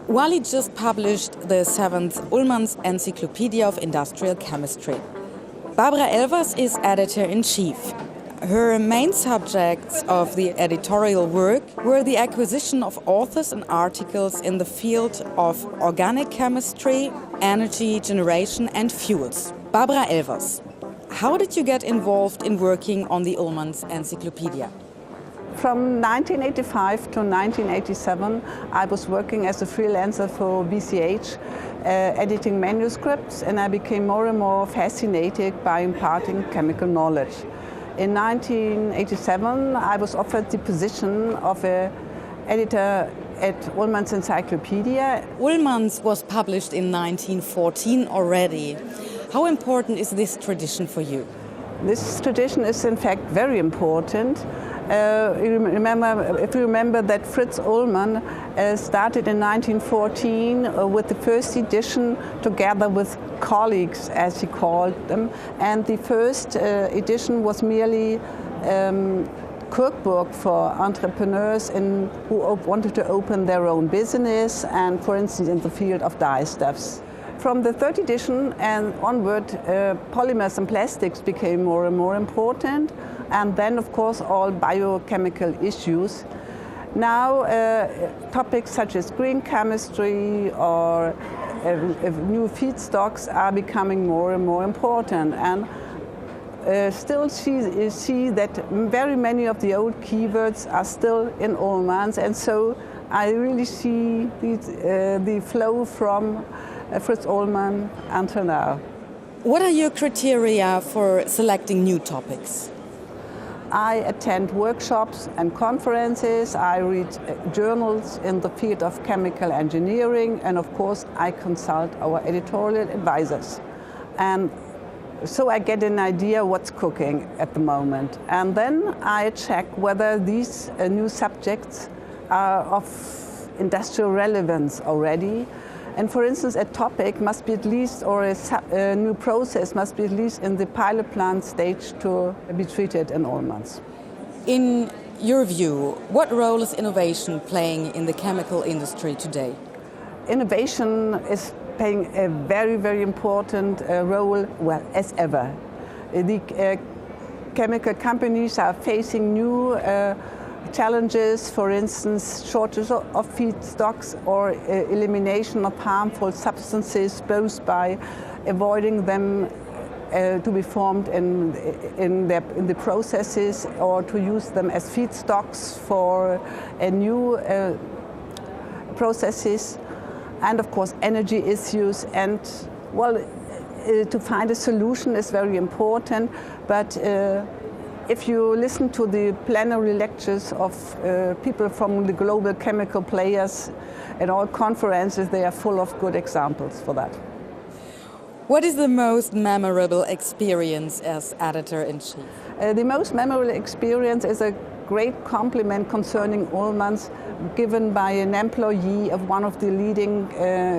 Wally just published the 7th Ullmann's Encyclopedia of Industrial Chemistry. Barbara Elvers is editor-in-chief. Her main subjects of the editorial work were the acquisition of authors and articles in the field of organic chemistry, energy generation and fuels. Barbara Elvers, how did you get involved in working on the Ullmann's Encyclopedia? From 1985 to 1987, I was working as a freelancer for BCH, editing manuscripts, and I became more and more fascinated by imparting chemical knowledge. In 1987, I was offered the position of an editor at Ullmann's Encyclopedia. Ullmann's was published in 1914 already. How important is this tradition for you? This tradition is in fact very important. If you remember that Fritz Ullmann started in 1914 with the first edition together with colleagues, as he called them. And the first edition was merely cookbook for entrepreneurs who wanted to open their own business, and for instance in the field of dyestuffs. From the third edition and onward, polymers and plastics became more and more important, and then of course all biochemical issues. Now topics such as green chemistry or new feedstocks are becoming more and more important, and still see that very many of the old keywords are still in Ullmann's, and so I really see the flow from Fritz Ullmann until now. What are your criteria for selecting new topics? I attend workshops and conferences, I read journals in the field of chemical engineering, and of course I consult our editorial advisors. And so I get an idea what's cooking at the moment. And then I check whether these new subjects are of industrial relevance already. And for instance, a topic must be at least, or a new process must be at least in the pilot plant stage to be treated in Ullmann's. In your view, what role is innovation playing in the chemical industry today? Innovation is playing a very, very important role, well, as ever. The chemical companies are facing new challenges, for instance, shortage of feedstocks or elimination of harmful substances, both by avoiding them to be formed in the processes or to use them as feedstocks for new processes, and of course energy issues. And well, to find a solution is very important, but if you listen to the plenary lectures of people from the global chemical players at all conferences, they are full of good examples for that. What is the most memorable experience as editor-in-chief? The most memorable experience is a great compliment concerning Ullmann's given by an employee of one of the leading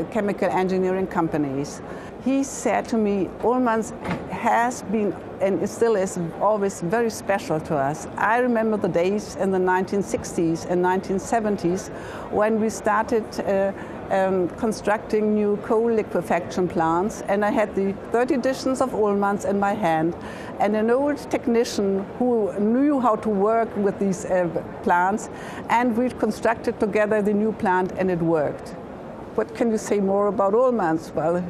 chemical engineering companies. He said to me, Ullmann's has been and it still is always very special to us. I remember the days in the 1960s and 1970s when we started constructing new coal liquefaction plants, and I had the 30 editions of Ullmann's in my hand, and an old technician who knew how to work with these plants, and we constructed together the new plant and it worked. What can you say more about Ullmann's? Well,